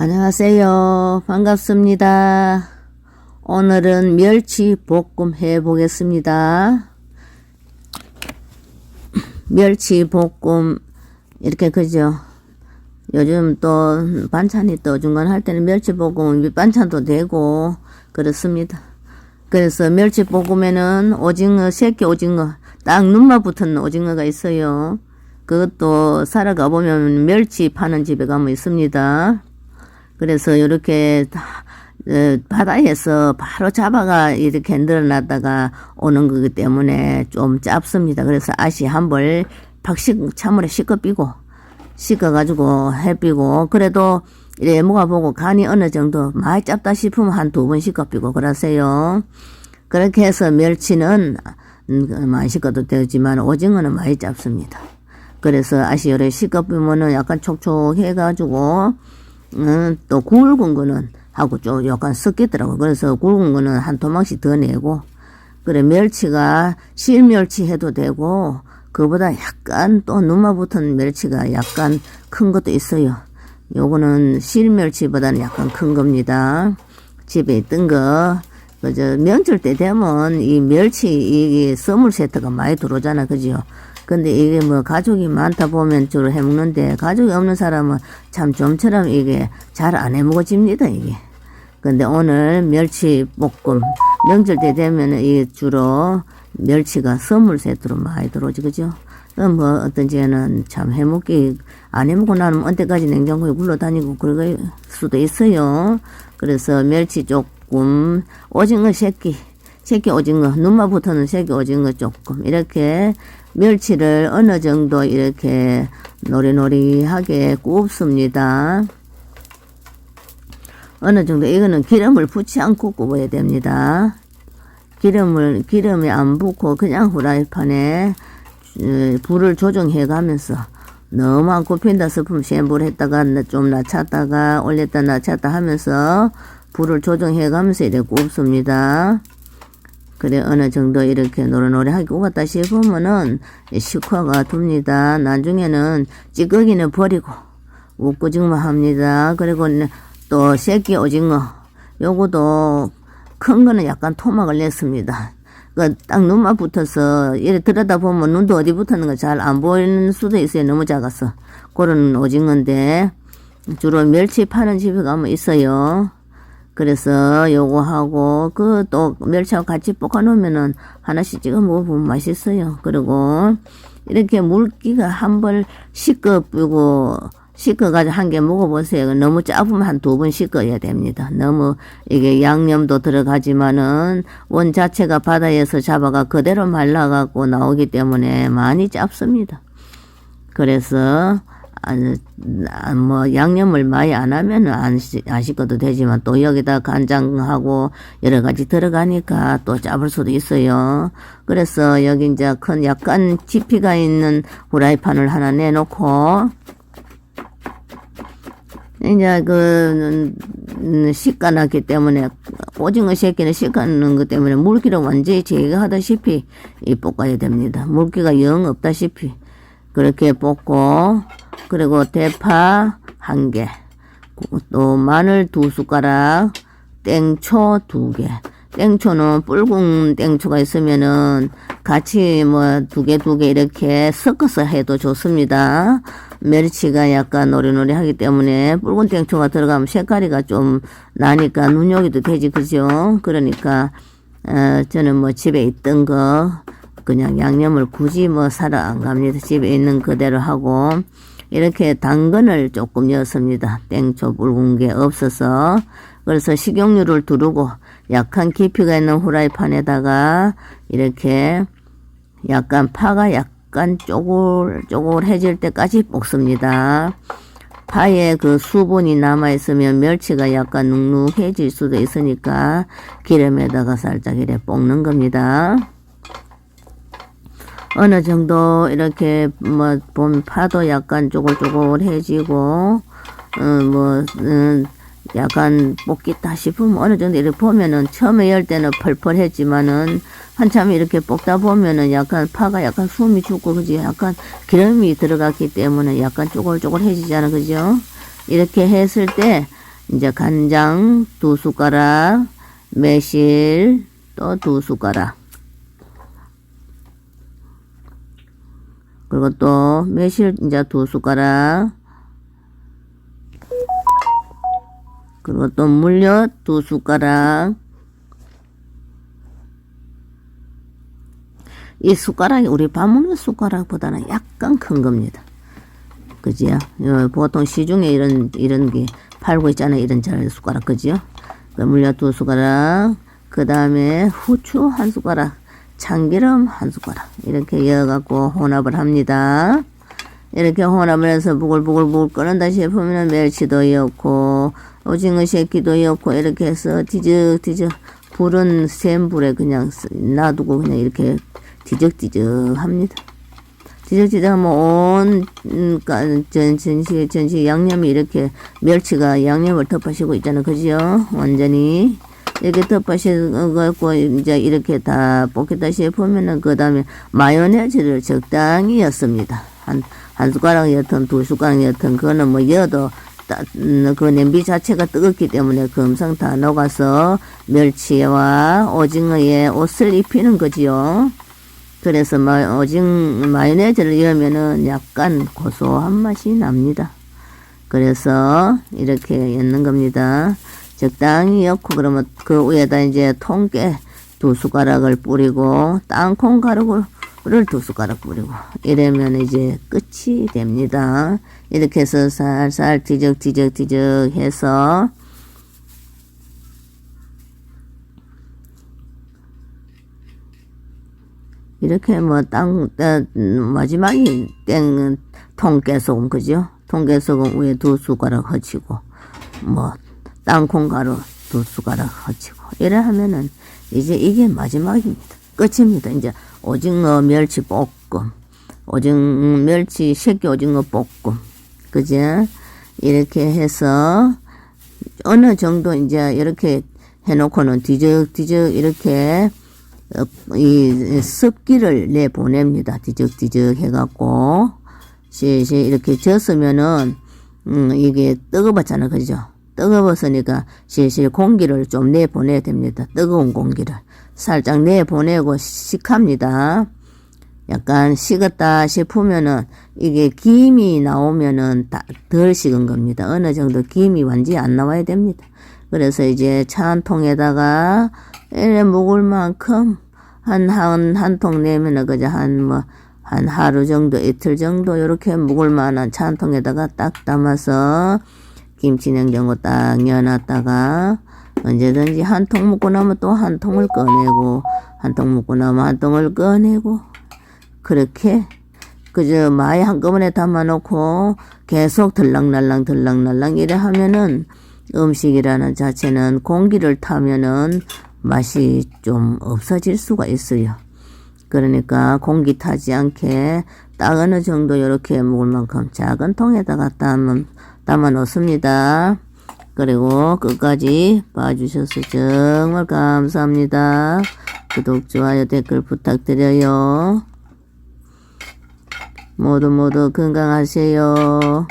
안녕하세요. 반갑습니다. 오늘은 멸치 볶음 해 보겠습니다. 멸치 볶음 이렇게 그죠? 요즘 또 반찬이 또 중간할 때는 멸치 볶음 밑반찬도 되고 그렇습니다. 그래서 멸치 볶음에는 오징어, 새끼 오징어, 딱 눈만 붙은 오징어가 있어요. 그것도 사러 가보면 멸치 파는 집에 가면 있습니다. 그래서 이렇게 바다에서 바로 잡아가 이렇게 늘어났다가 오는 거기 때문에 좀 짧습니다. 그래서 아시 한벌 찬물에 씻어가지고 해비고, 그래도 이래 먹어보고 간이 어느 정도 많이 짧다 싶으면 한 2번 씻어비고 그러세요. 그렇게 해서 멸치는 많이 씻어도 되지만 오징어는 많이 짧습니다. 그래서 아시 요래 씻어비면은 약간 촉촉해가지고 또 굵은 거는 하고 좀 약간 섞이더라고. 그래서 굵은 거는 한 토막씩 더 내고, 그래 멸치가 실멸치 해도 되고 그보다 약간 또 눈만 붙은 멸치가 약간 큰 것도 있어요. 요거는 실멸치보다는 약간 큰 겁니다. 집에 있던 거 그저 명절 때 되면 이 멸치 이 선물 세트가 많이 들어오잖아, 그죠? 근데 이게 뭐 가족이 많다 보면 주로 해먹는데, 가족이 없는 사람은 참 좀처럼 이게 잘 안 해먹어집니다, 이게. 근데 오늘 멸치 볶음, 명절 때 되면 이 주로 멸치가 선물 세트로 많이 들어오지, 그죠? 뭐 어떤 지에는 참 해먹기, 안 해먹고 나면 언제까지 냉장고에 굴러다니고 그럴 수도 있어요. 그래서 멸치 조금, 오징어 새끼 오징어, 눈만 붙어는 새끼 오징어 조금, 이렇게 멸치를 어느 정도 이렇게 노리노리하게 굽습니다. 어느 정도, 이거는 기름을 붓지 않고 굽어야 됩니다. 기름이 안 붓고 그냥 후라이팬에 불을 조정해 가면서, 너무 안 굽힌다 싶으면 센 불 했다가 좀 낮췄다가 올렸다 낮췄다 하면서 불을 조정해 가면서 이렇게 굽습니다. 그래 어느 정도 이렇게 노릇노릇하게 구웠다 싶으면은 식화가 둡니다. 나중에는 찌꺼기는 버리고 웃고징만 합니다. 그리고 또 새끼 오징어, 요거도 큰 거는 약간 토막을 냈습니다. 그 딱 눈만 붙어서 이래 들여다보면 눈도 어디 붙었는 거 잘 안 보이는 수도 있어요. 너무 작아서. 그런 오징어인데 주로 멸치 파는 집에 가면 있어요. 그래서 요거 하고 그 또 멸치하고 같이 볶아 놓으면은 하나씩 찍어 먹어보면 맛있어요. 그리고 이렇게 물기가 한번 씻어가지고 한 개 먹어보세요. 너무 작으면 한 2번 씻어야 됩니다. 너무 이게 양념도 들어가지만은 원 자체가 바다에서 잡아가 그대로 말라갖고 나오기 때문에 많이 짧습니다. 그래서 뭐 양념을 많이 안 하면은 안 씻어도 되지만, 또 여기다 간장하고 여러 가지 들어가니까 또 짧을 수도 있어요. 그래서 여기 이제 큰 약간 깊이가 있는 후라이팬을 하나 내놓고, 이제 씻어놨기 때문에, 오징어 새끼는 씻어놓은 것 때문에 물기를 완전히 제거하다시피 볶아야 됩니다. 물기가 영 없다시피 그렇게 볶고, 그리고 대파 1개, 또 마늘 2숟가락, 땡초 2개. 땡초는 붉은 땡초가 있으면은 같이 뭐 2개 이렇게 섞어서 해도 좋습니다. 멸치가 약간 노리노리하기 때문에 붉은 땡초가 들어가면 색깔이가 좀 나니까 눈요기도 되지, 그죠? 그러니까 저는 뭐 집에 있던 거 그냥 양념을 굳이 뭐 사러 안 갑니다. 집에 있는 그대로 하고, 이렇게 당근을 조금 넣습니다. 땡초 붉은 게 없어서. 그래서 식용유를 두르고 약간 깊이가 있는 후라이팬에다가 이렇게 약간 파가 약간 쪼글쪼글해질 때까지 볶습니다. 파에 그 수분이 남아있으면 멸치가 약간 눅눅해질 수도 있으니까 기름에다가 살짝 이렇게 볶는 겁니다. 어느 정도 이렇게 뭐 보면 파도 약간 쪼글쪼글해지고 약간 볶겠다 싶으면 어느 정도 이렇게 보면은 처음에 열 때는 펄펄했지만은 한참 이렇게 볶다 보면은 약간 파가 약간 숨이 죽고, 그지? 약간 기름이 들어갔기 때문에 약간 쪼글쪼글해지잖아, 그죠? 이렇게 했을 때 이제 간장 2숟가락, 매실 또 2숟가락. 그리고 또 매실 이제 2숟가락. 그리고 또 물엿 2숟가락. 이 숟가락이 우리 밥 먹는 숟가락보다는 약간 큰 겁니다. 그지요? 보통 시중에 이런 게 팔고 있잖아요. 이런 잘 숟가락, 그지요? 물엿 2숟가락, 그 다음에 후추 1숟가락, 참기름 1숟가락. 이렇게 넣어갖고 혼합을 합니다. 이렇게 혼합을 해서 부글부글 끓는다 싶으면 멸치도 넣고, 오징어 새끼도 넣고, 이렇게 해서 뒤적뒤적 불은 센 불에 그냥 놔두고 그냥 이렇게 뒤적뒤적 합니다. 뒤적뒤적 하면 온, 전시 양념이 이렇게 멸치가 양념을 덮어시고 있잖아요. 그죠? 완전히. 이렇게 덮어시고, 이제 이렇게 다 볶겠다 싶으면은, 그 다음에 마요네즈를 적당히 넣습니다. 한 숟가락 여튼, 2숟가락 여튼, 그거는 뭐 여도, 그 냄비 자체가 뜨겁기 때문에 금방 다 녹아서 멸치와 오징어에 옷을 입히는 거지요. 그래서 마요네즈를 넣으면은 약간 고소한 맛이 납니다. 그래서 이렇게 넣는 겁니다. 적당히 넣고 그러면 그 위에다 이제 통깨 2숟가락을 뿌리고 땅콩 가루를 2숟가락 뿌리고 이러면 이제 끝이 됩니다. 이렇게 해서 살살 뒤적뒤적 해서 이렇게 뭐 마지막에 통깨소금, 그죠? 통깨소금 위에 2숟가락 허치고 뭐 땅콩 가루 2숟가락 허치고 이래 하면은 이제 이게 마지막입니다. 끝입니다. 이제 오징어 멸치 볶음, 멸치 새끼 오징어 볶음, 그죠? 이렇게 해서 어느 정도 이제 이렇게 해놓고는 뒤적뒤적 이렇게 이 습기를 내보냅니다. 뒤적뒤적 해갖고 실실 이렇게 졌으면은 이게 뜨거웠잖아, 그죠? 뜨거웠으니까 실실 공기를 좀 내보내야 됩니다. 뜨거운 공기를 살짝 내보내고 식합니다. 약간 식었다 싶으면은 이게 김이 나오면은 덜 식은 겁니다. 어느 정도 김이 완전히 안 나와야 됩니다. 그래서 이제 차 한 통에다가 이래 먹을 만큼 한 통 내면은 그저 한 하루 정도, 이틀 정도 요렇게 먹을 만한 차 한 통에다가 딱 담아서 김치 냉장고 딱 넣어놨다가 언제든지 한 통 먹고 나면 또 한 통을 꺼내고 한 통 먹고 나면 한 통을 꺼내고 그렇게 그저 많이 한꺼번에 담아놓고 계속 들락날락 이래 하면은 음식이라는 자체는 공기를 타면은 맛이 좀 없어질 수가 있어요. 그러니까 공기 타지 않게 딱 어느 정도 이렇게 먹을 만큼 작은 통에다가 담아 놓습니다. 그리고 끝까지 봐주셔서 정말 감사합니다. 구독, 좋아요, 댓글 부탁드려요. 모두 건강하세요.